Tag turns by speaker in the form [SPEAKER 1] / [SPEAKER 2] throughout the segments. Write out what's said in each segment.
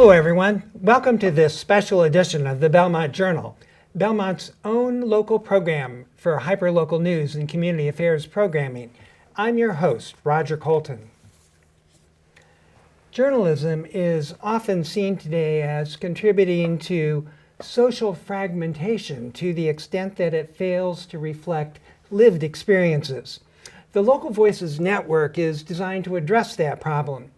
[SPEAKER 1] Hello everyone, welcome to this special edition of the Belmont Journal, Belmont's own local program for hyperlocal news and community affairs programming. I'm your host, Roger Colton. Journalism is often seen today as contributing to social fragmentation to the extent that it fails to reflect lived experiences. The Local Voices Network is designed to address that problem,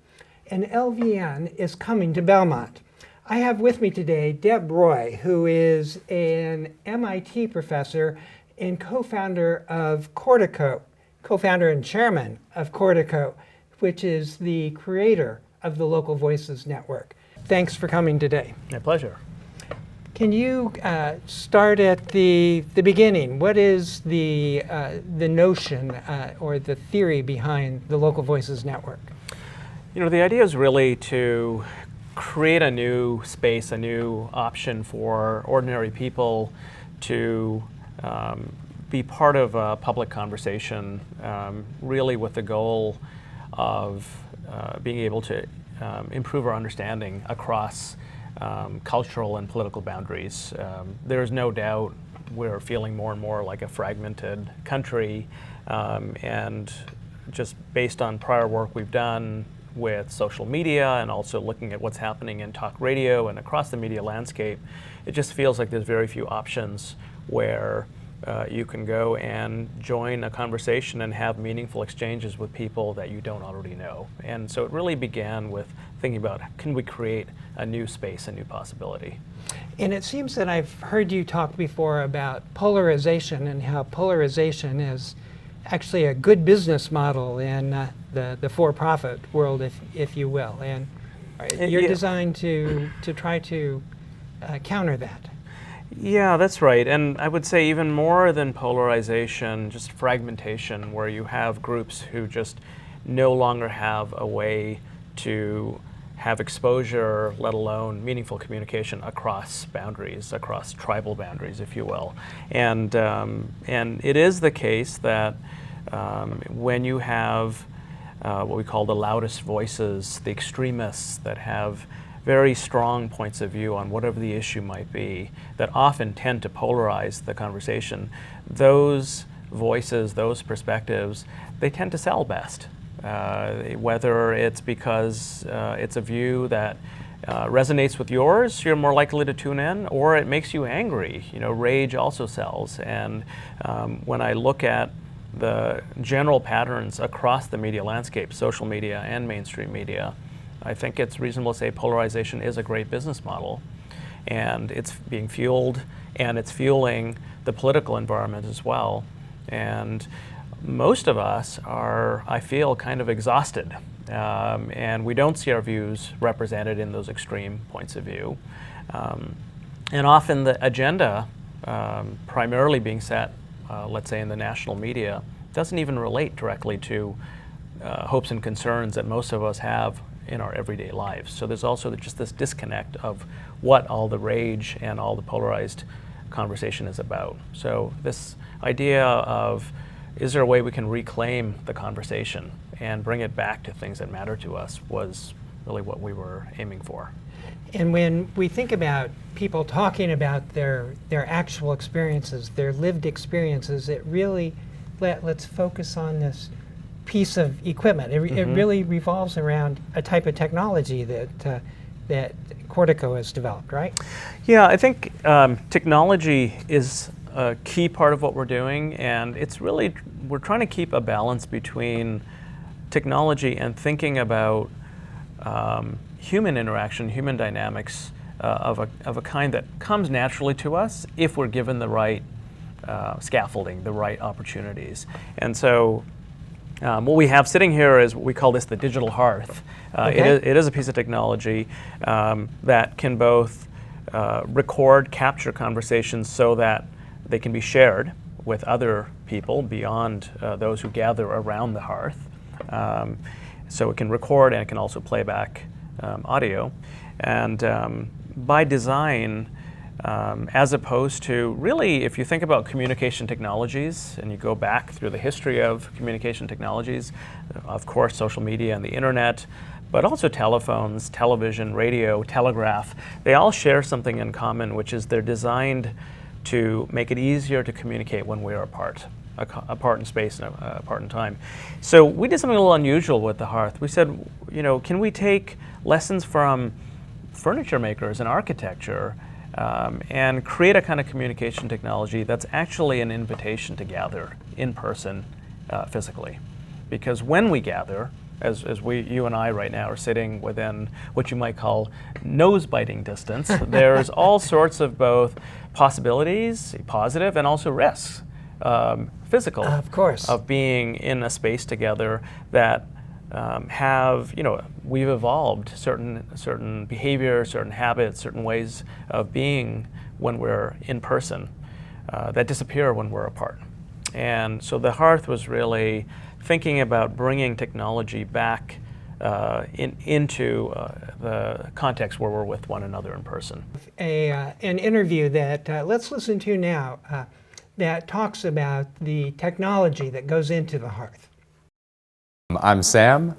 [SPEAKER 1] and LVN is coming to Belmont. I have with me today Deb Roy, who is an MIT professor and co-founder of Cortico, co-founder and chairman of Cortico, which is the creator of the Local Voices Network. Thanks for coming today.
[SPEAKER 2] My pleasure.
[SPEAKER 1] Can you start at the beginning? What is the notion or the theory behind the Local Voices Network?
[SPEAKER 2] You know, the idea is really to create a new space, a new option for ordinary people to be part of a public conversation, really with the goal of being able to improve our understanding across cultural and political boundaries. There's no doubt we're feeling more and more like a fragmented country, and just based on prior work we've done with social media and also looking at what's happening in talk radio and across the media landscape, it just feels like there's very few options where you can go and join a conversation and have meaningful exchanges with people that you don't already know. And so it really began with thinking about, can we create a new space, a new possibility?
[SPEAKER 1] And it seems that I've heard you talk before about polarization and how polarization is actually a good business model in the for-profit world, if you will. And you're designed to try to counter that.
[SPEAKER 2] Yeah, that's right. And I would say even more than polarization, just fragmentation, where you have groups who just no longer have a way to have exposure, let alone meaningful communication across boundaries, across tribal boundaries, if you will. And it is the case that when you have what we call the loudest voices, the extremists that have very strong points of view on whatever the issue might be, that often tend to polarize the conversation, those voices, those perspectives, they tend to sell best. Whether it's because it's a view that resonates with yours, you're more likely to tune in, or it makes you angry. You know, rage also sells. And when I look at the general patterns across the media landscape, social media and mainstream media, I think it's reasonable to say polarization is a great business model, and it's being fueled, and it's fueling the political environment as well. And most of us are, I feel, kind of exhausted, and we don't see our views represented in those extreme points of view. And often the agenda, primarily being set, let's say in the national media, doesn't even relate directly to hopes and concerns that most of us have in our everyday lives. So there's also just this disconnect of what all the rage and all the polarized conversation is about. So this idea of, is there a way we can reclaim the conversation and bring it back to things that matter to us, was really what we were aiming for.
[SPEAKER 1] And when we think about people talking about their actual experiences, their lived experiences, it really, let's focus on this piece of equipment. It really revolves around a type of technology that Cortico has developed, right?
[SPEAKER 2] Yeah, I think technology is a key part of what we're doing, and it's really, we're trying to keep a balance between technology and thinking about human interaction, human dynamics of a kind that comes naturally to us if we're given the right scaffolding, the right opportunities. And so what we have sitting here is, we call this the digital hearth. It is a piece of technology that can both record, capture conversations so that they can be shared with other people beyond those who gather around the hearth. So it can record, and it can also play back audio. And by design, as opposed to, really, if you think about communication technologies and you go back through the history of communication technologies, of course social media and the internet, but also telephones, television, radio, telegraph, they all share something in common, which is they're designed to make it easier to communicate when we're apart in space and apart in time. So we did something a little unusual with the hearth. We said, can we take lessons from furniture makers and architecture and create a kind of communication technology that's actually an invitation to gather in person physically? Because when we gather, as you and I right now are sitting within what you might call nose-biting distance, there's all sorts of both possibilities, positive, and also risks, physical,
[SPEAKER 1] of course,
[SPEAKER 2] of being in a space together that we've evolved certain behavior, certain habits, certain ways of being when we're in person that disappear when we're apart. And so the hearth was really thinking about bringing technology back into the context where we're with one another in person.
[SPEAKER 1] An interview that let's listen to now that talks about the technology that goes into the hearth.
[SPEAKER 3] I'm Sam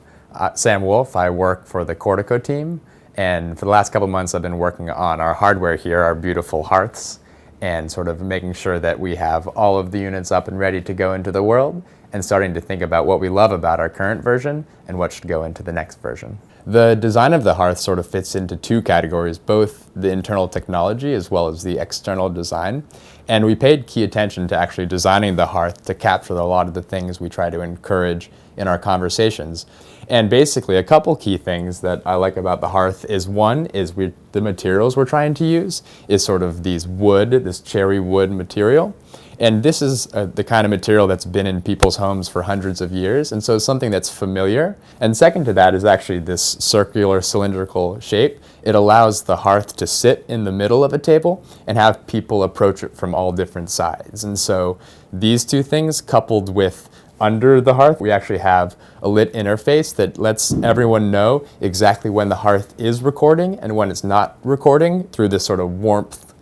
[SPEAKER 3] Wolf. I work for the Cortico team, and for the last couple months I've been working on our hardware here, our beautiful hearths, and sort of making sure that we have all of the units up and ready to go into the world, and starting to think about what we love about our current version and what should go into the next version. The design of the hearth sort of fits into two categories, both the internal technology as well as the external design. And we paid key attention to actually designing the hearth to capture a lot of the things we try to encourage in our conversations. And basically a couple key things that I like about the hearth is one is the materials we're trying to use is sort of this cherry wood material. And this is the kind of material that's been in people's homes for hundreds of years, and so it's something that's familiar. And second to that is actually this circular cylindrical shape. It allows the hearth to sit in the middle of a table and have people approach it from all different sides. And so these two things coupled with under the hearth, we actually have a lit interface that lets everyone know exactly when the hearth is recording and when it's not recording through this sort of warmth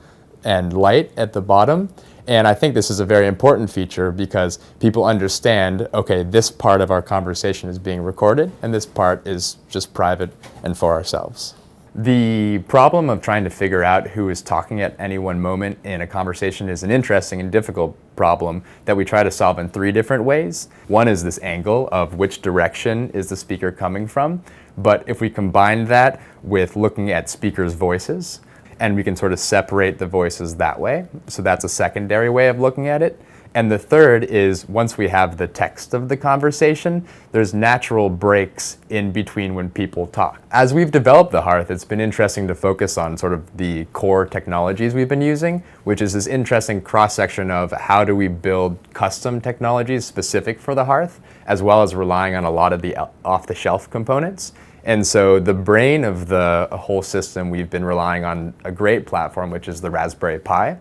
[SPEAKER 3] and light at the bottom. And I think this is a very important feature because people understand, okay, this part of our conversation is being recorded and this part is just private and for ourselves. The problem of trying to figure out who is talking at any one moment in a conversation is an interesting and difficult problem that we try to solve in three different ways. One is this angle of which direction is the speaker coming from, but if we combine that with looking at speakers' voices, and we can sort of separate the voices that way. So that's a secondary way of looking at it. And the third is once we have the text of the conversation, there's natural breaks in between when people talk. As we've developed the hearth, it's been interesting to focus on sort of the core technologies we've been using, which is this interesting cross-section of how do we build custom technologies specific for the hearth, as well as relying on a lot of the off-the-shelf components. And so the brain of the whole system, we've been relying on a great platform, which is the Raspberry Pi,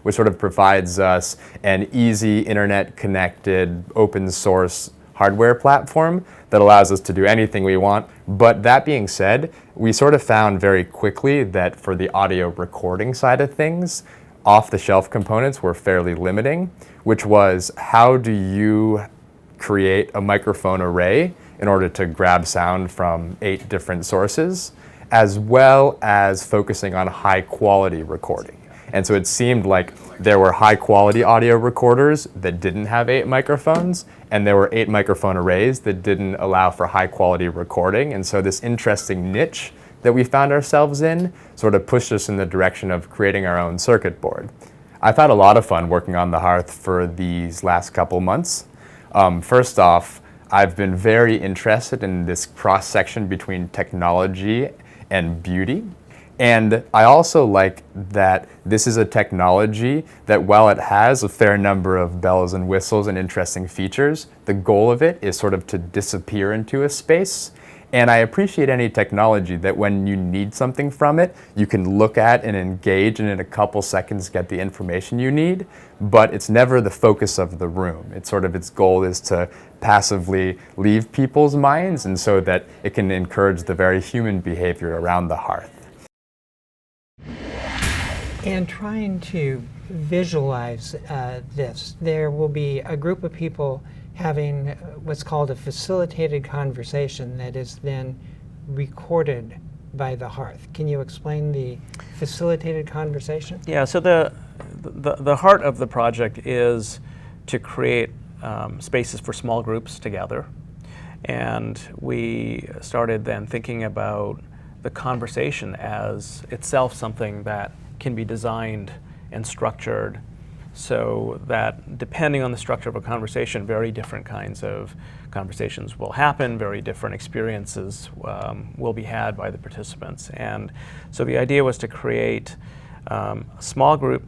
[SPEAKER 3] which sort of provides us an easy internet-connected open source hardware platform that allows us to do anything we want. But that being said, we sort of found very quickly that for the audio recording side of things, off-the-shelf components were fairly limiting, which was how do you create a microphone array in order to grab sound from 8 different sources, as well as focusing on high quality recording. And so it seemed like there were high quality audio recorders that didn't have 8 microphones, and there were 8 microphone arrays that didn't allow for high quality recording. And so this interesting niche that we found ourselves in sort of pushed us in the direction of creating our own circuit board. I've had a lot of fun working on the hearth for these last couple months. First off, I've been very interested in this cross-section between technology and beauty. And I also like that this is a technology that while it has a fair number of bells and whistles and interesting features, the goal of it is sort of to disappear into a space. And I appreciate any technology that when you need something from it, you can look at and engage and in a couple seconds get the information you need, but it's never the focus of the room. It's sort of its goal is to passively leave people's minds and so that it can encourage the very human behavior around the hearth.
[SPEAKER 1] And trying to visualize this, there will be a group of people having what's called a facilitated conversation that is then recorded by the hearth. Can you explain the facilitated conversation?
[SPEAKER 2] Yeah, so the heart of the project is to create spaces for small groups to gather. And we started then thinking about the conversation as itself something that can be designed and structured so that depending on the structure of a conversation, very different kinds of conversations will happen, very different experiences will be had by the participants. And so the idea was to create a small group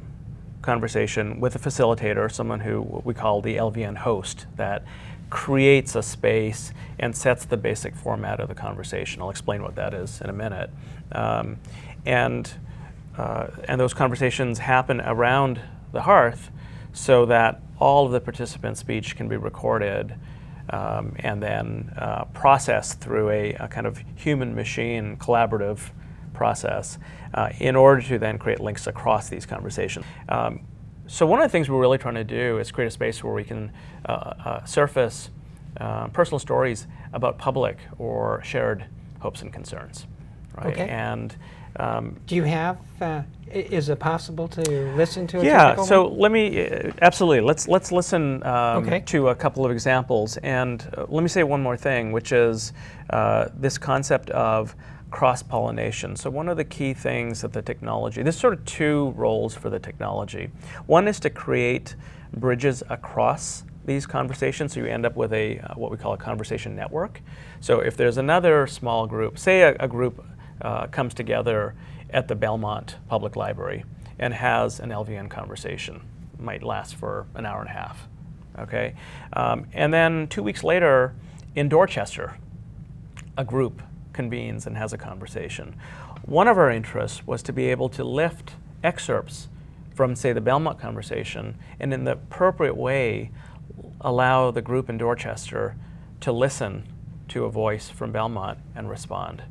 [SPEAKER 2] conversation with a facilitator, someone who we call the LVN host, that creates a space and sets the basic format of the conversation. I'll explain what that is in a minute. And those conversations happen around the hearth so that all of the participants' speech can be recorded and then processed through a kind of human-machine collaborative process in order to then create links across these conversations. So one of the things we're really trying to do is create a space where we can surface personal stories about public or shared hopes and concerns, right?
[SPEAKER 1] Okay.
[SPEAKER 2] And
[SPEAKER 1] Do you have, is it possible to listen to a
[SPEAKER 2] yeah,
[SPEAKER 1] typical
[SPEAKER 2] so
[SPEAKER 1] one?
[SPEAKER 2] let me, absolutely, let's listen
[SPEAKER 1] Okay.
[SPEAKER 2] to a couple of examples. And let me say one more thing, which is this concept of cross-pollination. So one of the key things that the technology, there's sort of two roles for the technology. One is to create bridges across these conversations, so you end up with a what we call a conversation network. So if there's another small group, say a group comes together at the Belmont Public Library and has an LVN conversation, might last for an hour and a half, okay? And then 2 weeks later, in Dorchester, a group convenes and has a conversation. One of our interests was to be able to lift excerpts from, say, the Belmont conversation and in the appropriate way allow the group in Dorchester to listen to a voice from Belmont and respond.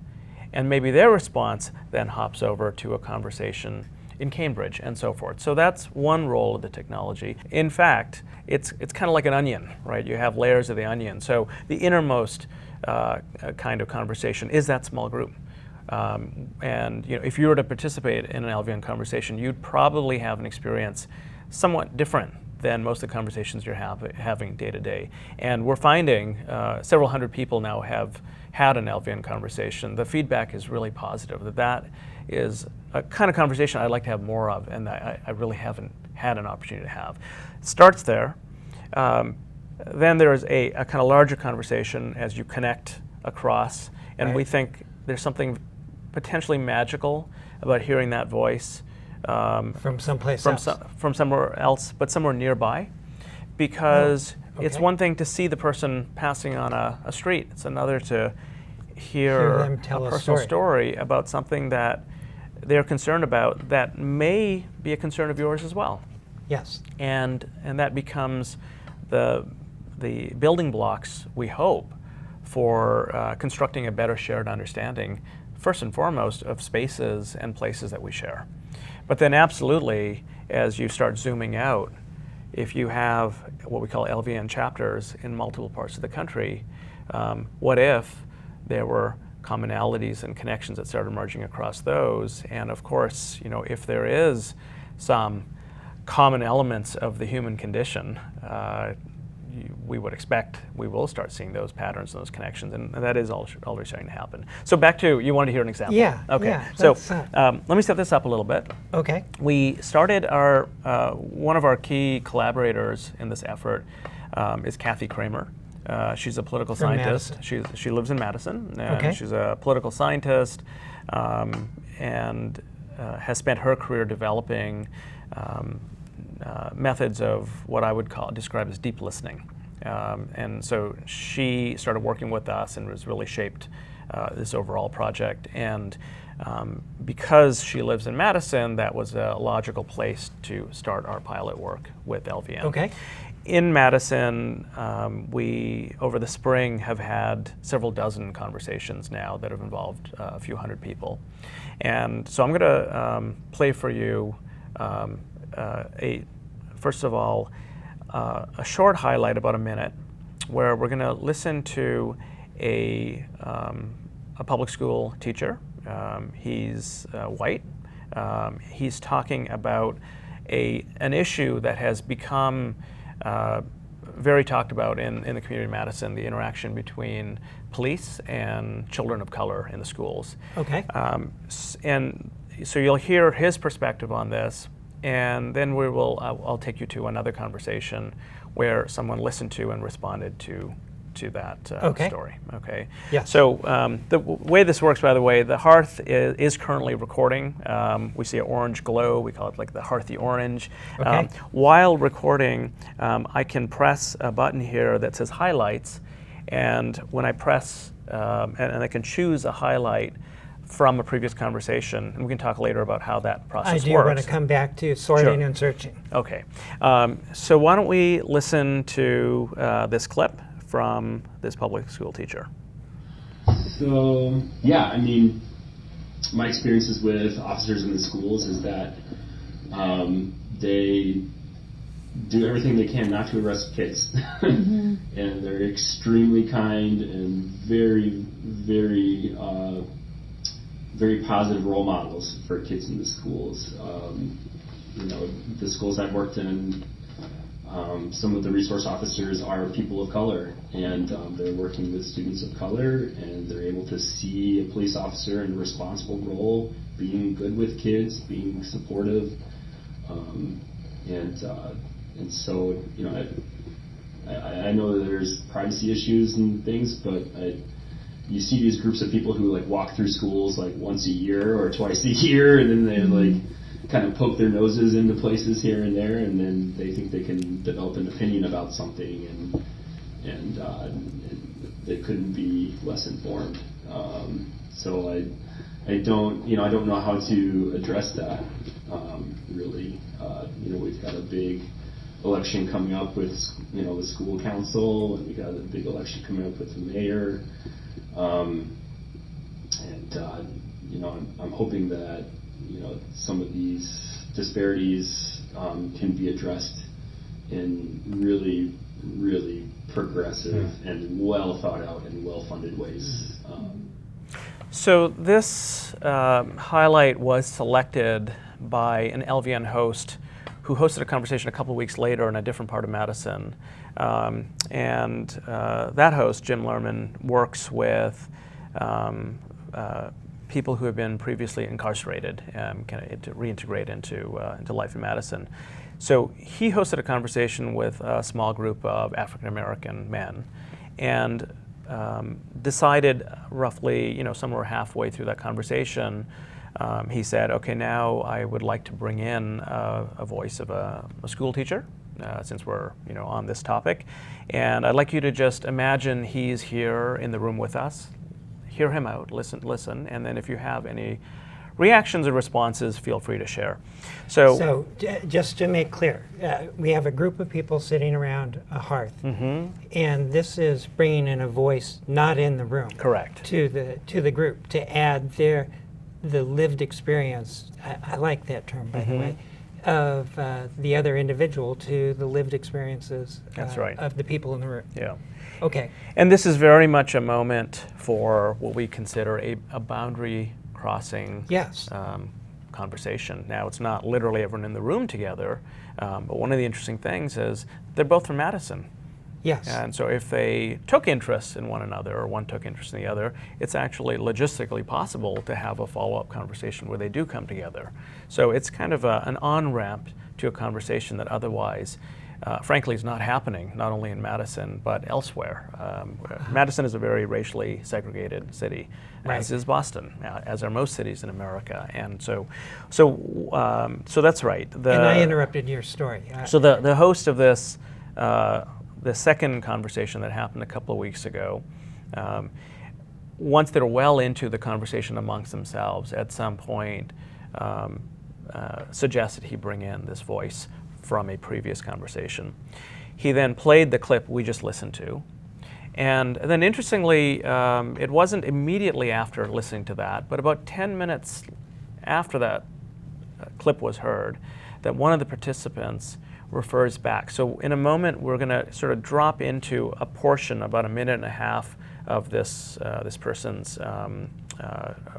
[SPEAKER 2] And maybe their response then hops over to a conversation in Cambridge and so forth. So that's one role of the technology. In fact, it's kind of like an onion, right? You have layers of the onion. So the innermost kind of conversation is that small group. And you know, if you were to participate in an LVN conversation, you'd probably have an experience somewhat different than most of the conversations you're having day to day. And we're finding several hundred people now have had an LVN conversation. The feedback is really positive, that is a kind of conversation I'd like to have more of, and I really haven't had an opportunity to have. It starts there. Then there is a kind of larger conversation as you connect across, and
[SPEAKER 1] Right.
[SPEAKER 2] we think there's something potentially magical about hearing that voice
[SPEAKER 1] From someplace
[SPEAKER 2] from
[SPEAKER 1] else.
[SPEAKER 2] from somewhere else, but somewhere nearby, because it's
[SPEAKER 1] okay.
[SPEAKER 2] one thing to see the person passing on a street. It's another to
[SPEAKER 1] Hear
[SPEAKER 2] hear
[SPEAKER 1] them tell
[SPEAKER 2] a
[SPEAKER 1] a
[SPEAKER 2] personal
[SPEAKER 1] story.
[SPEAKER 2] story about something that they're concerned about that may be a concern of yours as well.
[SPEAKER 1] Yes.
[SPEAKER 2] And that becomes the building blocks, we hope, for constructing a better shared understanding, first and foremost, of spaces and places that we share. But then absolutely, as you start zooming out, if you have what we call LVN chapters in multiple parts of the country, what if there were commonalities and connections that started emerging across those? And of course, you know, if there is some common elements of the human condition, we would expect we will start seeing those patterns and those connections, and that is already starting to happen. So back to, you wanted to hear an example?
[SPEAKER 1] Yeah.
[SPEAKER 2] Okay.
[SPEAKER 1] Yeah,
[SPEAKER 2] So
[SPEAKER 1] let's,
[SPEAKER 2] let me set this up a little bit.
[SPEAKER 1] Okay.
[SPEAKER 2] We started our, one of our key collaborators in this effort is Kathy Kramer. She's a political
[SPEAKER 1] From
[SPEAKER 2] scientist. She lives in Madison. And
[SPEAKER 1] Okay.
[SPEAKER 2] She's a political scientist and has spent her career developing methods of what I would describe as deep listening. And so she started working with us and was really shaped this overall project. And because she lives in Madison, that was a logical place to start our pilot work with LVN.
[SPEAKER 1] Okay.
[SPEAKER 2] In Madison, we, over the spring, have had several dozen conversations now that have involved a few hundred people. And so I'm going to play for you first of all, a short highlight, about a minute, where we're going to listen to a a public school teacher. He's white. He's talking about an issue that has become very talked about in the community of Madison, the interaction between police and children of color in the schools.
[SPEAKER 1] Okay.
[SPEAKER 2] And so you'll hear his perspective on this, and then I'll take you to another conversation where someone listened to and responded to that story. Okay.
[SPEAKER 1] Yes.
[SPEAKER 2] So the way this works, by the way, the hearth is currently recording. We see an orange glow. We call it like the hearthy orange.
[SPEAKER 1] Okay.
[SPEAKER 2] While recording, I can press a button here that says highlights, and when I press, and I can choose a highlight from a previous conversation, and we can talk later about how that process works.
[SPEAKER 1] I do want to come back to sorting and searching.
[SPEAKER 2] Okay. So why don't we listen to this clip from this public school teacher.
[SPEAKER 4] So, yeah, I mean, my experiences with officers in the schools is that they do everything they can not to arrest kids. Mm-hmm. And they're extremely kind and very, very, very positive role models for kids in the schools. The schools I've worked in, some of the resource officers are people of color, and they're working with students of color, and they're able to see a police officer in a responsible role, being good with kids, being supportive, and so I know that there's privacy issues and things, but you see these groups of people who like walk through schools like once a year or twice a year, and then they like kind of poke their noses into places here and there, and then they think they can develop an opinion about something, and they couldn't be less informed. So I don't know how to address that really. We've got a big election coming up with the school council, and we got a big election coming up with the mayor, I'm hoping that some of these disparities can be addressed in really, really progressive and well thought out and well funded ways.
[SPEAKER 2] So this highlight was selected by an LVN host who hosted a conversation a couple of weeks later in a different part of Madison. And that host, Jim Lerman, works with people who have been previously incarcerated, kind of to reintegrate into life in Madison. So he hosted a conversation with a small group of African American men, and decided roughly, somewhere halfway through that conversation, he said, "Okay, now I would like to bring in a voice of a school teacher, since we're on this topic, and I'd like you to just imagine he's here in the room with us. Hear him out, listen, and then if you have any reactions or responses, feel free to share." So
[SPEAKER 1] just to make clear, we have a group of people sitting around a hearth, and this is bringing in a voice not in the room.
[SPEAKER 2] Correct.
[SPEAKER 1] To the group to add the lived experience. I like that term, by the way, of the other individual to the lived experiences.
[SPEAKER 2] That's right.
[SPEAKER 1] Of the people in the room.
[SPEAKER 2] Yeah.
[SPEAKER 1] Okay.
[SPEAKER 2] And this is very much a moment for what we consider a boundary crossing conversation. Now, it's not literally everyone in the room together, but one of the interesting things is they're both from Madison.
[SPEAKER 1] Yes.
[SPEAKER 2] And so if they took interest in one another, or one took interest in the other, it's actually logistically possible to have a follow-up conversation where they do come together. So it's kind of an on-ramp to a conversation that otherwise frankly is not happening, not only in Madison, but elsewhere. Madison is a very racially segregated city, as is Boston, as are most cities in America. And so that's right.
[SPEAKER 1] And I interrupted your story.
[SPEAKER 2] So the host of this, the second conversation that happened a couple of weeks ago, once they're well into the conversation amongst themselves, at some point suggested he bring in this voice from a previous conversation. He then played the clip we just listened to. And then interestingly, it wasn't immediately after listening to that, but about 10 minutes after that clip was heard, that one of the participants refers back. So in a moment, we're going to sort of drop into a portion, about a minute and a half, of this person's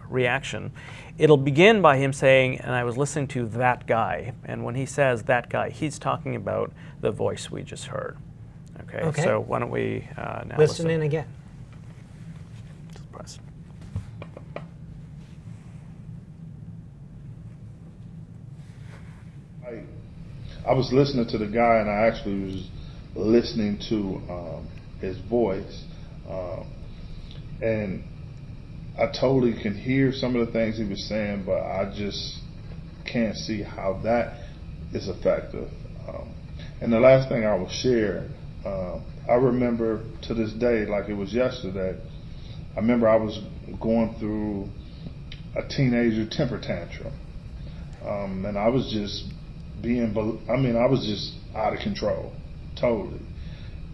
[SPEAKER 2] reaction. It'll begin by him saying, and I was listening to that guy, and when he says that guy, he's talking about the voice we just heard. Okay. So why don't we now
[SPEAKER 1] Listen in again.
[SPEAKER 2] Press.
[SPEAKER 5] I was listening to the guy, and I actually was listening to his voice, and I totally can hear some of the things he was saying, but I just can't see how that is effective. And the last thing I will share, I remember to this day, like it was yesterday, I remember I was going through a teenager temper tantrum, and I was just I was just out of control, totally.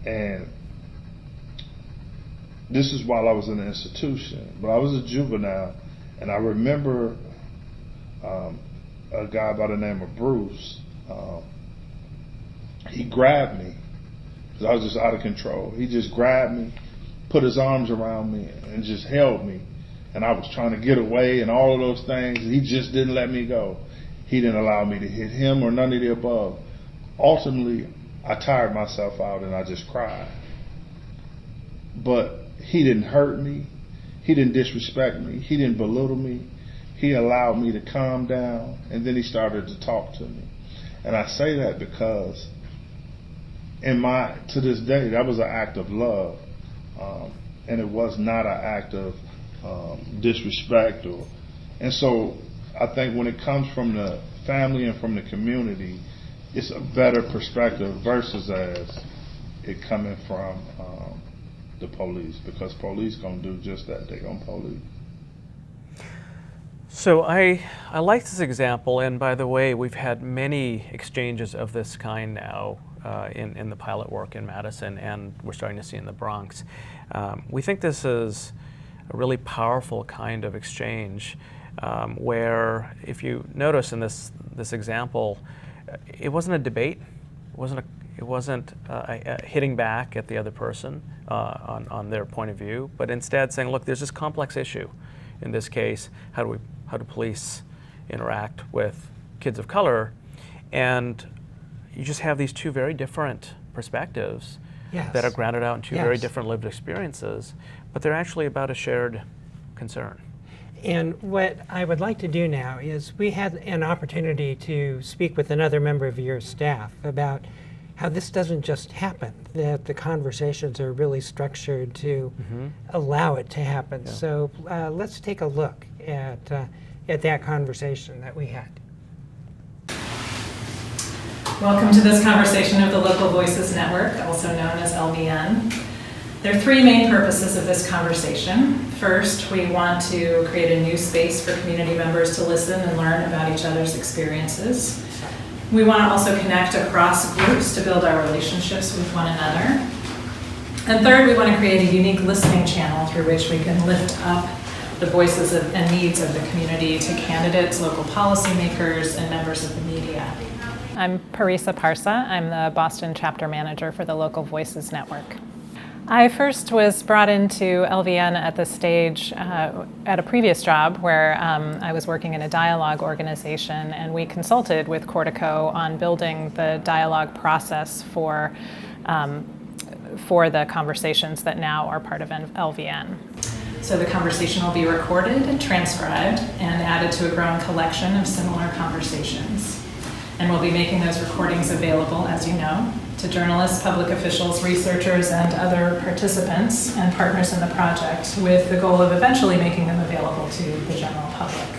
[SPEAKER 5] And this is while I was in the institution, but I was a juvenile, and I remember a guy by the name of Bruce. He grabbed me because I was just out of control. He just grabbed me, put his arms around me, and just held me. And I was trying to get away and all of those things. He just didn't let me go. He didn't allow me to hit him or none of the above. Ultimately, I tired myself out and I just cried. But he didn't hurt me. He didn't disrespect me. He didn't belittle me. He allowed me to calm down, and then he started to talk to me. And I say that because to this day, that was an act of love. And it was not an act of disrespect. And so I think when it comes from the family and from the community, it's a better perspective versus as it coming from the police, because police gonna do just that. They gonna police.
[SPEAKER 2] So I like this example, and by the way, we've had many exchanges of this kind now in the pilot work in Madison, and we're starting to see in the Bronx. We think this is a really powerful kind of exchange where, if you notice in this example, it wasn't a debate, it wasn't hitting back at the other person on their point of view, but instead saying, look, there's this complex issue. In this case, how do police interact with kids of color? And you just have these two very different perspectives that are grounded out in two very different lived experiences, but they're actually about a shared concern.
[SPEAKER 1] And what I would like to do now is, we had an opportunity to speak with another member of your staff about how this doesn't just happen, that the conversations are really structured to allow it to happen. So let's take a look at that conversation that we had.
[SPEAKER 6] Welcome to this conversation of the Local Voices Network, also known as LVN. There are three main purposes of this conversation. First, we want to create a new space for community members to listen and learn about each other's experiences. We want to also connect across groups to build our relationships with one another. And third, we want to create a unique listening channel through which we can lift up the voices and needs of the community to candidates, local policymakers, and members of the media.
[SPEAKER 7] I'm Parisa Parsa. I'm the Boston chapter manager for the Local Voices Network. I first was brought into LVN at the stage at a previous job where I was working in a dialogue organization, and we consulted with Cortico on building the dialogue process for the conversations that now are part of LVN.
[SPEAKER 6] So the conversation will be recorded, transcribed, and added to a growing collection of similar conversations. And we'll be making those recordings available, as you know, to journalists, public officials, researchers, and other participants and partners in the project, with the goal of eventually making them available to the general public.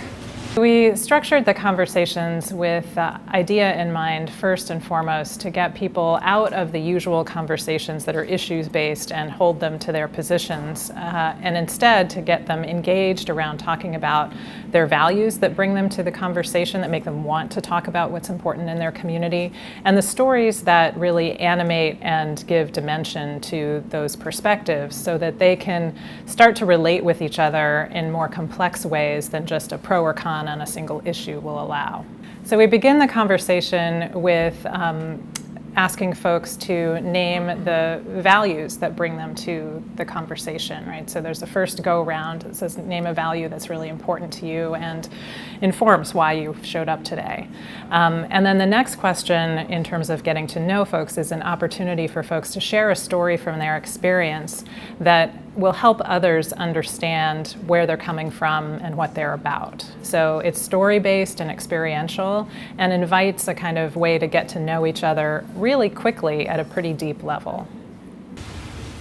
[SPEAKER 7] We structured the conversations with the idea in mind, first and foremost, to get people out of the usual conversations that are issues-based and hold them to their positions, and instead to get them engaged around talking about their values that bring them to the conversation, that make them want to talk about what's important in their community, and the stories that really animate and give dimension to those perspectives, so that they can start to relate with each other in more complex ways than just a pro or con on a single issue will allow. So we begin the conversation with asking folks to name the values that bring them to the conversation, right? So there's the first go around that says name a value that's really important to you and informs why you showed up today. And then the next question in terms of getting to know folks is an opportunity for folks to share a story from their experience that will help others understand where they're coming from and what they're about. So it's story-based and experiential and invites a kind of way to get to know each other really quickly at a pretty deep level.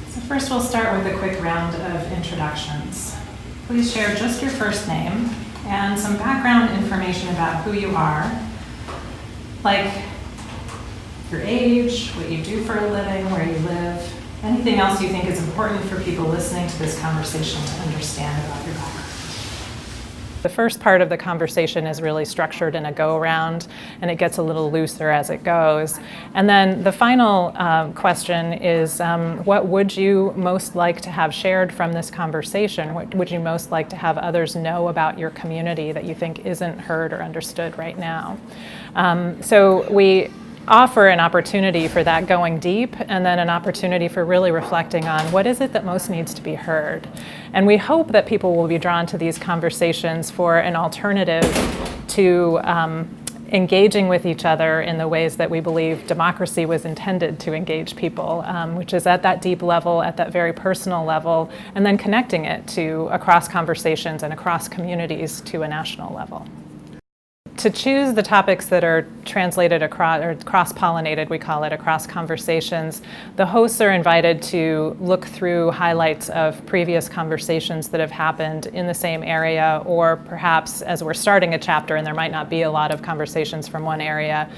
[SPEAKER 6] So first we'll start with a quick round of introductions. Please share just your first name and some background information about who you are, like your age, what you do for a living, where you live, anything else you think is important for people listening to this conversation to understand about your background.
[SPEAKER 7] The first part of the conversation is really structured in a go-around, and it gets a little looser as it goes. And then the final question is, what would you most like to have shared from this conversation? What would you most like to have others know about your community that you think isn't heard or understood right now? So we offer an opportunity for that going deep, and then an opportunity for really reflecting on what is it that most needs to be heard. And we hope that people will be drawn to these conversations for an alternative to engaging with each other in the ways that we believe democracy was intended to engage people, which is at that deep level, at that very personal level, and then connecting it to across conversations and across communities to a national level. To choose the topics that are translated across, or cross-pollinated, we call it, across conversations, the hosts are invited to look through highlights of previous conversations that have happened in the same area, or perhaps as we're starting a chapter and there might not be a lot of conversations from one area,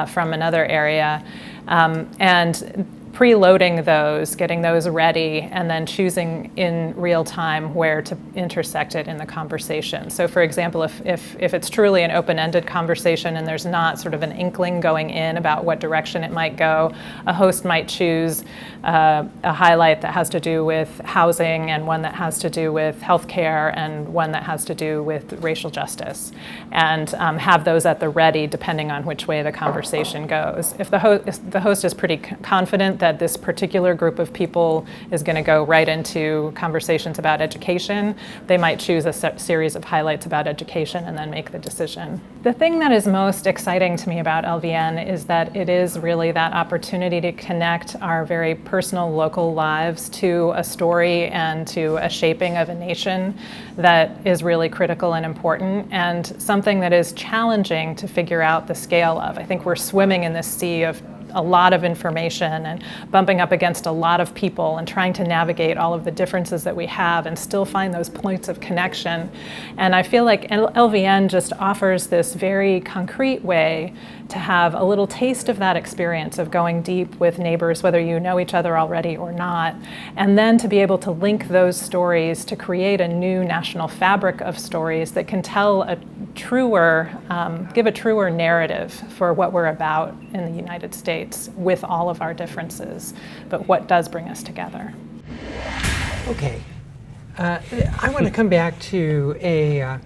[SPEAKER 7] from another area, and preloading those, getting those ready, and then choosing in real time where to intersect it in the conversation. So for example, if it's truly an open-ended conversation and there's not sort of an inkling going in about what direction it might go, a host might choose a highlight that has to do with housing, and one that has to do with healthcare, and one that has to do with racial justice, and have those at the ready depending on which way the conversation goes. If the host is pretty confident that this particular group of people is going to go right into conversations about education, they might choose a series of highlights about education and then make the decision. The thing that is most exciting to me about LVN is that it is really that opportunity to connect our very personal local lives to a story and to a shaping of a nation that is really critical and important, and something that is challenging to figure out the scale of. I think we're swimming in this sea of a lot of information and bumping up against a lot of people and trying to navigate all of the differences that we have and still find those points of connection. And I feel like LVN just offers this very concrete way to have a little taste of that experience of going deep with neighbors, whether you know each other already or not, and then to be able to link those stories to create a new national fabric of stories that can tell a truer, give a truer narrative for what we're about in the United States with all of our differences, but what does bring us together.
[SPEAKER 1] Okay, I want to come back to a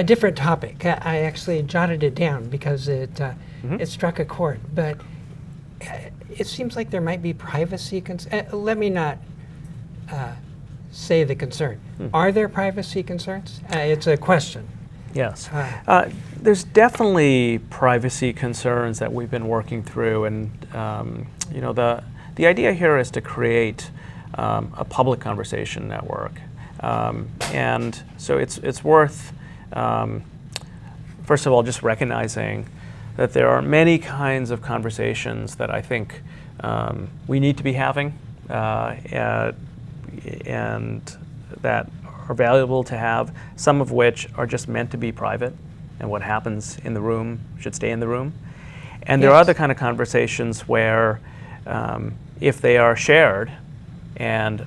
[SPEAKER 1] different topic. I actually jotted it down because it struck a chord, but it seems like there might be privacy concerns. Let me not say the concern. Are there privacy concerns? It's a question.
[SPEAKER 2] Yes. There's definitely privacy concerns that we've been working through, and you know, the idea here is to create a public conversation network, and so it's worth first of all just recognizing that there are many kinds of conversations that I think we need to be having, and that are valuable to have, some of which are just meant to be private, and what happens in the room should stay in the room. And there are other kind of conversations where if they are shared and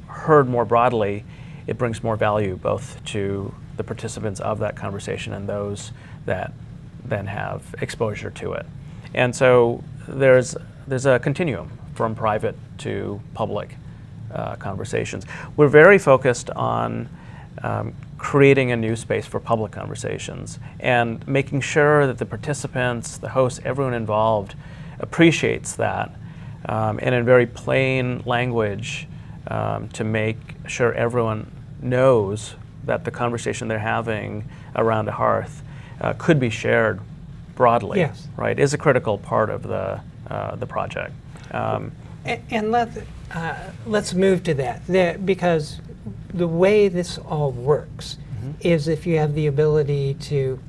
[SPEAKER 2] heard more broadly, it brings more value both to the participants of that conversation and those that then have exposure to it. And so there's a continuum from private to public conversations. We're very focused on creating a new space for public conversations and making sure that the participants, the hosts, everyone involved appreciates that, and in very plain language to make sure everyone knows that the conversation they're having around a hearth could be shared broadly,
[SPEAKER 1] Yes.
[SPEAKER 2] right, is a critical part of the project.
[SPEAKER 1] And let's move to that, because the way this all works is if you have the ability to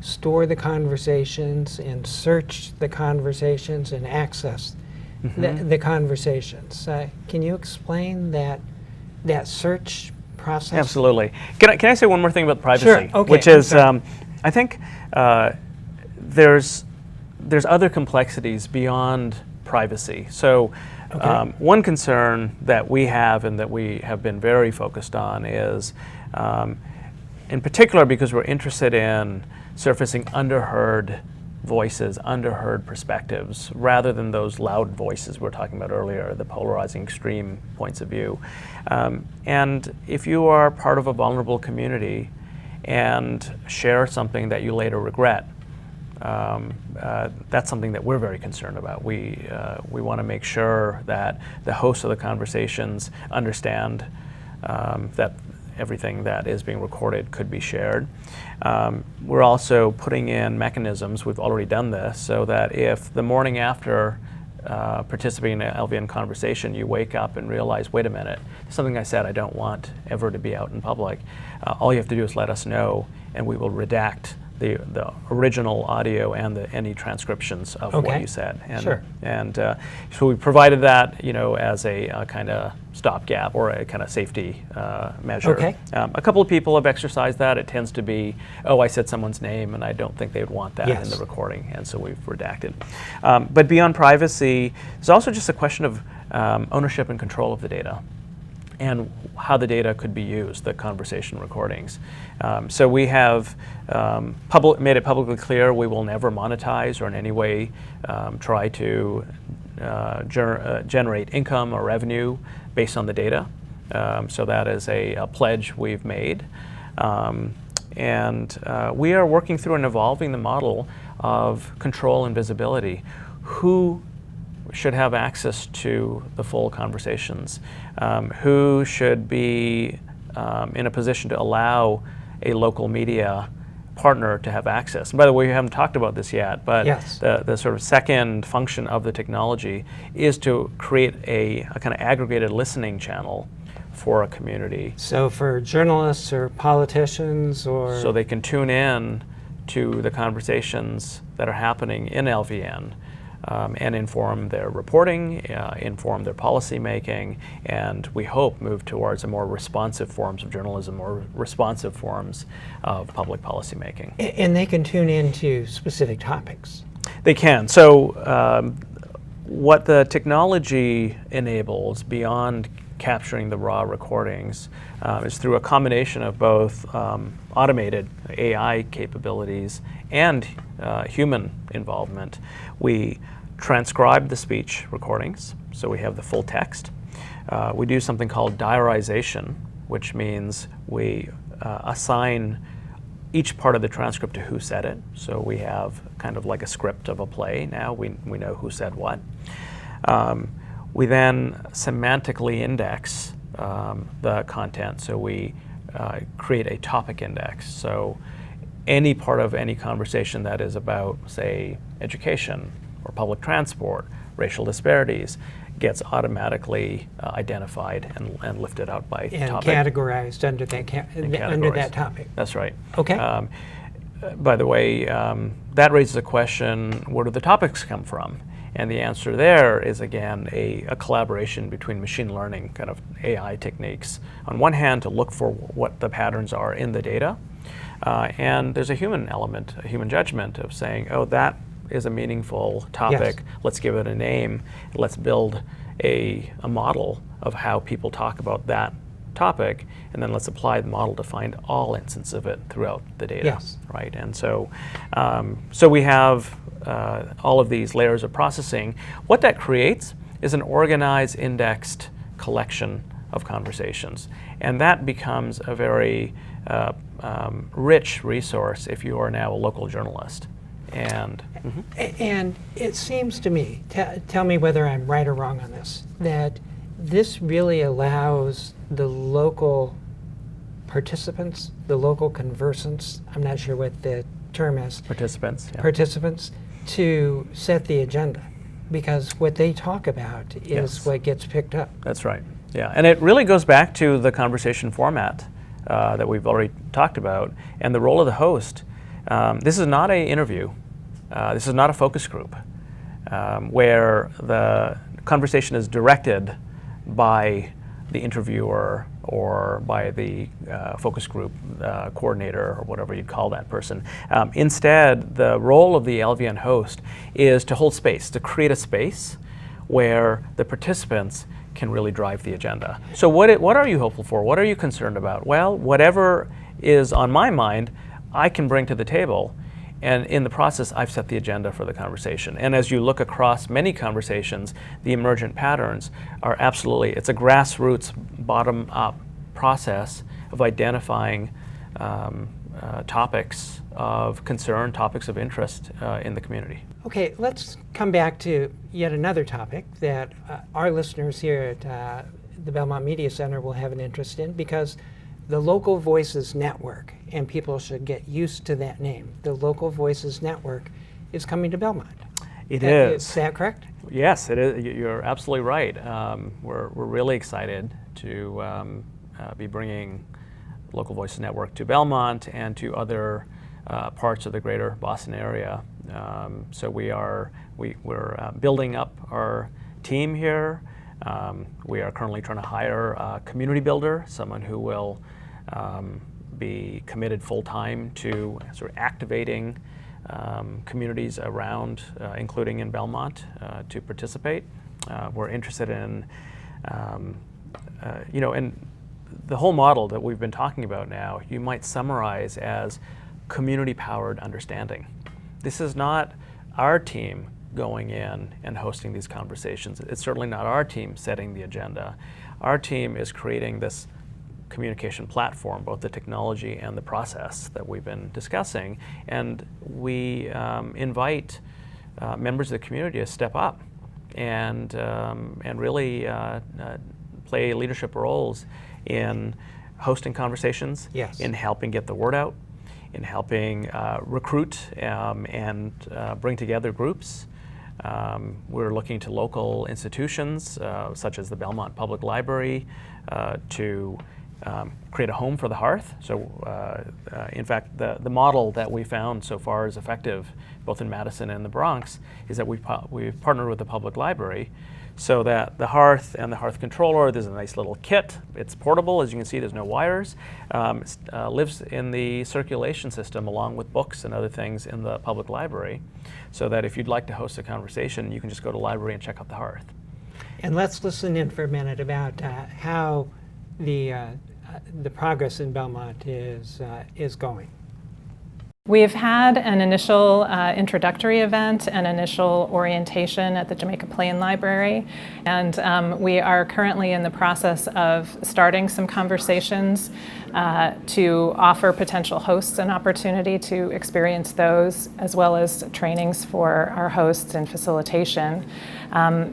[SPEAKER 1] store the conversations and search the conversations and access the conversations. Can you explain that search process?
[SPEAKER 2] Absolutely. Can I say one more thing about privacy?
[SPEAKER 1] Sure. Okay.
[SPEAKER 2] Which is, I think there's other complexities beyond privacy. So one concern that we have and that we have been very focused on is, in particular because we're interested in surfacing underheard voices, underheard perspectives, rather than those loud voices we were talking about earlier, the polarizing extreme points of view. And if you are part of a vulnerable community and share something that you later regret, that's something that we're very concerned about. We want to make sure that the hosts of the conversations understand that everything that is being recorded could be shared. We're also putting in mechanisms, we've already done this, so that if the morning after participating in an LVN conversation, you wake up and realize, wait a minute, something I said I don't want ever to be out in public, all you have to do is let us know, and we will redact the original audio and any transcriptions of what you said. And,
[SPEAKER 1] Sure.
[SPEAKER 2] And so we provided that, as a kind of stopgap or a kind of safety measure.
[SPEAKER 1] Okay.
[SPEAKER 2] A couple of people have exercised that. It tends to be, I said someone's name and I don't think they would want that in the recording, and so we've redacted. But beyond privacy, there's also just a question of ownership and control of the data, and how the data could be used, the conversation recordings. So we have made it publicly clear we will never monetize or in any way try to generate income or revenue based on the data. So that is a pledge we've made. And we are working through and evolving the model of control and visibility. Who should have access to the full conversations? Who should be in a position to allow a local media partner to have access? And by the way, we haven't talked about this yet, but the sort of second function of the technology is to create a kind of aggregated listening channel for a community.
[SPEAKER 1] So for journalists or politicians or...
[SPEAKER 2] So they can tune in to the conversations that are happening in LVN, and inform their reporting, inform their policy making, and we hope move towards a more responsive forms of journalism or responsive forms of public policy making.
[SPEAKER 1] And they can tune into specific topics.
[SPEAKER 2] They can. So what the technology enables beyond capturing the raw recordings is through a combination of both automated AI capabilities and human involvement. We transcribe the speech recordings, so we have the full text. We do something called diarization, which means we assign each part of the transcript to who said it. So we have kind of like a script of a play now. We know who said what. We then semantically index the content. So we create a topic index. So any part of any conversation that is about, say, education or public transport, racial disparities, gets automatically identified and lifted out by
[SPEAKER 1] and
[SPEAKER 2] topic.
[SPEAKER 1] Categorized under that topic.
[SPEAKER 2] That's right.
[SPEAKER 1] Okay.
[SPEAKER 2] By the way, that raises a question, where do the topics come from? And the answer there is, again, a collaboration between machine learning, kind of AI techniques, on one hand to look for what the patterns are in the data, and there's a human element, a human judgment of saying, that is a meaningful topic, let's give it a name, let's build a model of how people talk about that topic, and then let's apply the model to find all instances of it throughout the data, right? And so, so we have all of these layers of processing. What that creates is an organized, indexed collection of conversations, and that becomes a very rich resource if you are now a local journalist. And
[SPEAKER 1] And it seems to me, tell me whether I'm right or wrong on this, that this really allows the local participants, the local conversants, I'm not sure what the term is,
[SPEAKER 2] participants. Yeah.
[SPEAKER 1] participants, to set the agenda, because what they talk about is
[SPEAKER 2] Yes.
[SPEAKER 1] what gets picked up.
[SPEAKER 2] That's right. Yeah, and it really goes back to the conversation format that we've already talked about, and the role of the host. This is not an interview. This is not a focus group where the conversation is directed by the interviewer or by the focus group coordinator or whatever you'd call that person. Instead, the role of the LVN host is to hold space, to create a space where the participants can really drive the agenda. So what are you hopeful for? What are you concerned about? Well, whatever is on my mind, I can bring to the table. And in the process, I've set the agenda for the conversation. And as you look across many conversations, the emergent patterns are absolutely, it's a grassroots, bottom-up process of identifying topics of concern, topics of interest in the community.
[SPEAKER 1] Okay, let's come back to yet another topic that our listeners here at the Belmont Media Center will have an interest in, because the Local Voices Network, and people should get used to that name, the Local Voices Network is coming to Belmont.
[SPEAKER 2] It is.
[SPEAKER 1] Is that correct?
[SPEAKER 2] Yes, it is. You're absolutely right. We're really excited to be bringing Local Voices Network to Belmont and to other parts of the greater Boston area. So we're building up our team here. We are currently trying to hire a community builder, someone who will be committed full-time to sort of activating communities around, including in Belmont, to participate. We're interested in, and the whole model that we've been talking about now, you might summarize as community-powered understanding. This is not our team going in and hosting these conversations. It's certainly not our team setting the agenda. Our team is creating this communication platform, both the technology and the process that we've been discussing, and we invite members of the community to step up and really play leadership roles in hosting conversations,
[SPEAKER 1] Yes.
[SPEAKER 2] in helping get the word out, in helping recruit and bring together groups. We're looking to local institutions such as the Belmont Public Library to create a home for the hearth. So in fact, the model that we found so far is effective both in Madison and the Bronx is that we've partnered with the public library so that the hearth and the hearth controller, there's a nice little kit. It's portable, as you can see, there's no wires. Lives in the circulation system along with books and other things in the public library, so that if you'd like to host a conversation, you can just go to the library and check out the hearth.
[SPEAKER 1] And let's listen in for a minute about how the progress in Belmont is going.
[SPEAKER 7] We've had an initial introductory event and initial orientation at the Jamaica Plain Library, and we are currently in the process of starting some conversations to offer potential hosts an opportunity to experience those, as well as trainings for our hosts and facilitation.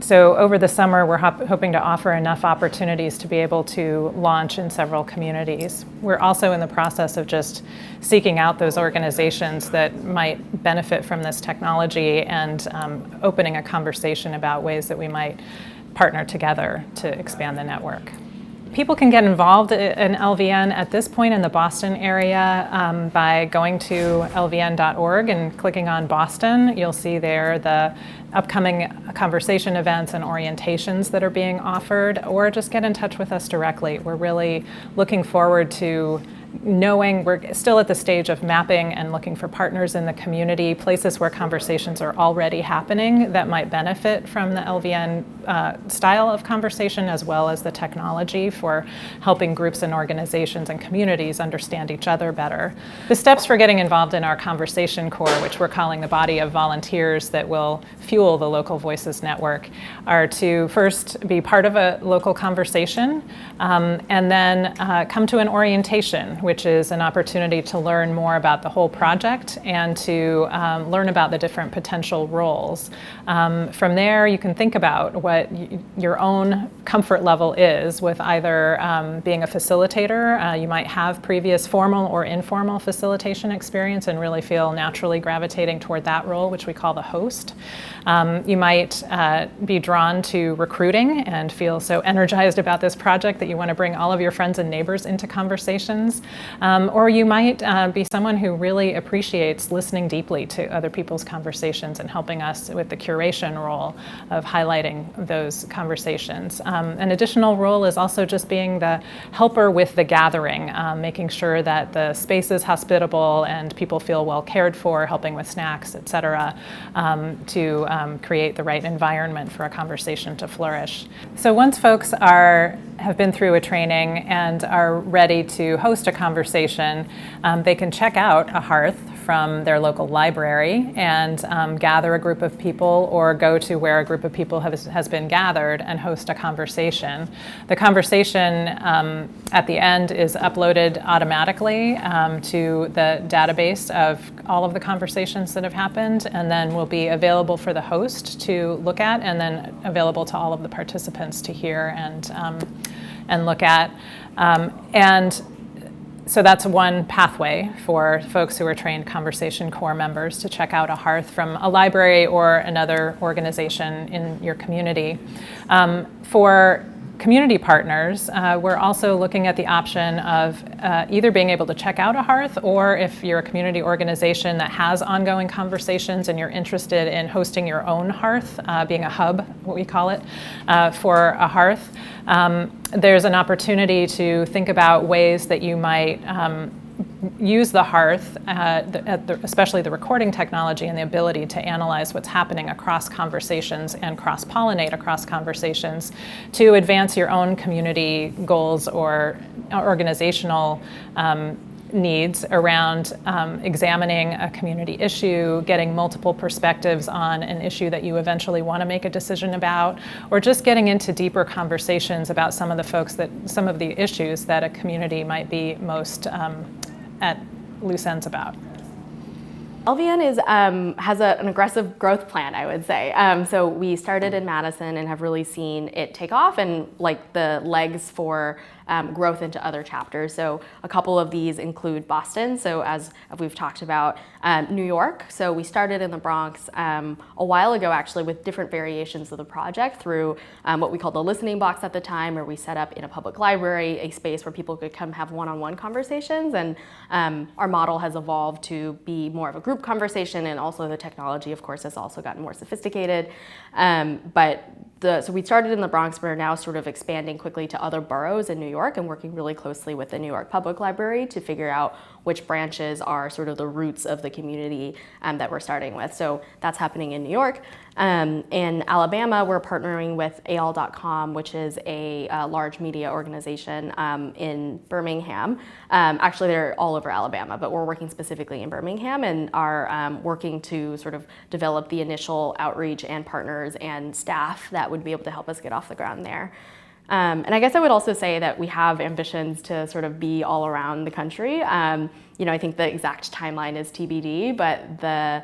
[SPEAKER 7] So over the summer, we're hoping to offer enough opportunities to be able to launch in several communities. We're also in the process of just seeking out those organizations that might benefit from this technology and opening a conversation about ways that we might partner together to expand the network. People can get involved in LVN at this point in the Boston area by going to lvn.org and clicking on Boston. You'll see there the upcoming conversation events and orientations that are being offered, or just get in touch with us directly. We're really looking forward to knowing we're still at the stage of mapping and looking for partners in the community, places where conversations are already happening that might benefit from the LVN style of conversation, as well as the technology for helping groups and organizations and communities understand each other better. The steps for getting involved in our conversation core, which we're calling the body of volunteers that will fuel the Local Voices Network, are to first be part of a local conversation and then come to an orientation which is an opportunity to learn more about the whole project and to learn about the different potential roles. From there, you can think about what your own comfort level is with either being a facilitator. You might have previous formal or informal facilitation experience and really feel naturally gravitating toward that role, which we call the host. You might be drawn to recruiting and feel so energized about this project that you want to bring all of your friends and neighbors into conversations. Or you might be someone who really appreciates listening deeply to other people's conversations and helping us with the curation role of highlighting those conversations. An additional role is also just being the helper with the gathering, making sure that the space is hospitable and people feel well cared for, helping with snacks, et cetera, to create the right environment for a conversation to flourish. So once folks have been through a training and are ready to host a conversation, they can check out a hearth from their local library and gather a group of people, or go to where a group of people has been gathered and host a conversation. The conversation at the end is uploaded automatically to the database of all of the conversations that have happened, and then will be available for the host to look at, and then available to all of the participants to hear and look at. And so that's one pathway for folks who are trained Conversation Corps members to check out a hearth from a library or another organization in your community. For community partners, we're also looking at the option of either being able to check out a hearth, or if you're a community organization that has ongoing conversations and you're interested in hosting your own hearth, being a hub, what we call it, for a hearth, there's an opportunity to think about ways that you might use the hearth, especially the recording technology and the ability to analyze what's happening across conversations and cross-pollinate across conversations to advance your own community goals or organizational needs around examining a community issue, getting multiple perspectives on an issue that you eventually want to make a decision about, or just getting into deeper conversations about some of the issues that a community might be most at loose ends about.
[SPEAKER 8] LVN has an aggressive growth plan, I would say. So we started in Madison and have really seen it take off, and like the legs for growth into other chapters. So a couple of these include Boston. So as we've talked about, New York. So we started in the Bronx a while ago, actually, with different variations of the project through what we called the listening box at the time, where we set up in a public library a space where people could come have one-on-one conversations. And our model has evolved to be more of a group conversation, and also the technology, of course, has also gotten more sophisticated. So we started in the Bronx. We're now sort of expanding quickly to other boroughs in New York and working really closely with the New York Public Library to figure out which branches are sort of the roots of the community that we're starting with. So that's happening in New York. In Alabama, we're partnering with AL.com, which is a large media organization in Birmingham. Actually, they're all over Alabama, but we're working specifically in Birmingham and are working to sort of develop the initial outreach and partners and staff that would be able to help us get off the ground there. And I guess I would also say that we have ambitions to sort of be all around the country. I think the exact timeline is TBD, but the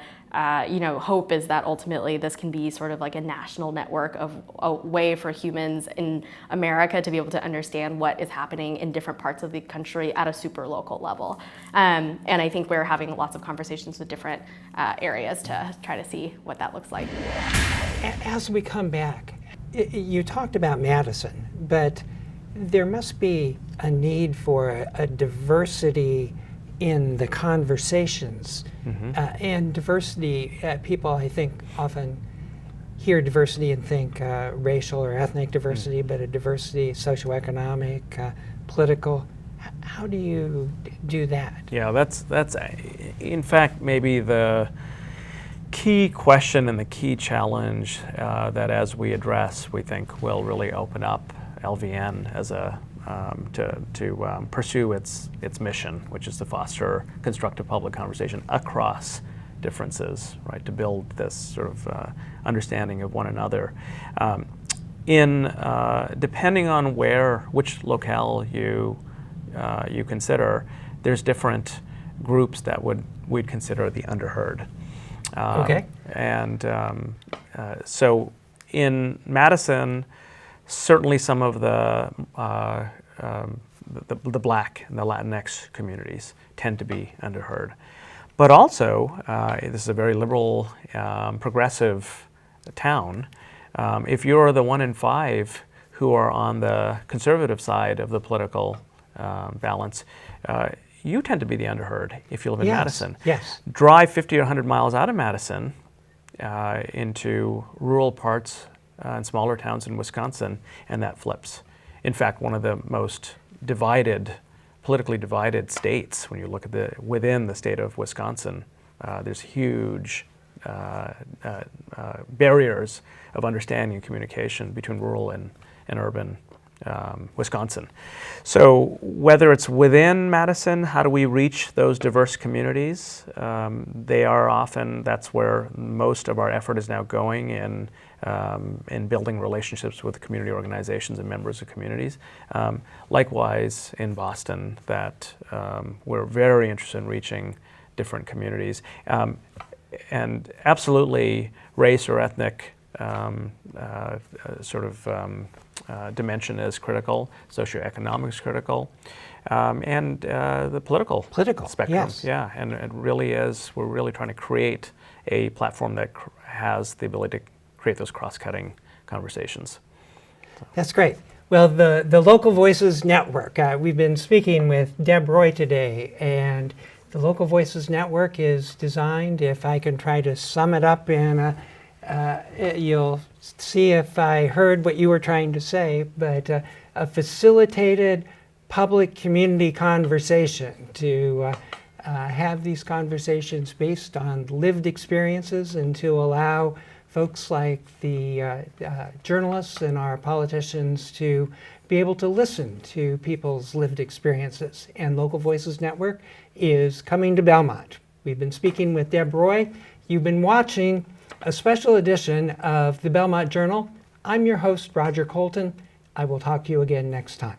[SPEAKER 8] hope is that ultimately this can be sort of like a national network of a way for humans in America to be able to understand what is happening in different parts of the country at a super local level. And I think we're having lots of conversations with different areas to try to see what that looks like.
[SPEAKER 1] As we come back, you talked about Madison, but there must be a need for a diversity in the conversations. And diversity, people I think often hear diversity and think racial or ethnic diversity, but a diversity socioeconomic, political. How do you do that?
[SPEAKER 2] Yeah, that's in fact maybe the key question and the key challenge that as we address, we think will really open up LVN as a to pursue its mission, which is to foster constructive public conversation across differences, right? To build this sort of understanding of one another. Depending on which locale you consider, there's different groups that we'd consider the underheard.
[SPEAKER 1] Okay.
[SPEAKER 2] And so in Madison, certainly some of the Black and the Latinx communities tend to be underheard. But also, this is a very liberal, progressive town. If you're the 1 in 5 who are on the conservative side of the political balance, you tend to be the underheard if you live in Madison.
[SPEAKER 1] Yes.
[SPEAKER 2] Drive 50 or 100 miles out of Madison into rural parts and smaller towns in Wisconsin, and that flips. In fact, one of the most politically divided states, when you look at within the state of Wisconsin, there's huge barriers of understanding and communication between rural and urban Wisconsin. So whether it's within Madison, how do we reach those diverse communities? They are often, that's where most of our effort is now going in building relationships with community organizations and members of communities. Likewise in Boston, that we're very interested in reaching different communities. And absolutely race or ethnic dimension is critical, socioeconomic is critical, and the political spectrum.
[SPEAKER 1] Yes.
[SPEAKER 2] Yeah, and it really is, we're really trying to create a platform that has the ability to create those cross-cutting conversations.
[SPEAKER 1] That's great. Well, the Local Voices Network, we've been speaking with Deb Roy today, and the Local Voices Network is designed, if I can try to sum it up in you'll see if I heard what you were trying to say, but a facilitated public community conversation to have these conversations based on lived experiences and to allow folks like the journalists and our politicians to be able to listen to people's lived experiences. And Local Voices Network is coming to Belmont. We've been speaking with Deb Roy. You've been watching a special edition of the Belmont Journal. I'm your host, Roger Colton. I will talk to you again next time.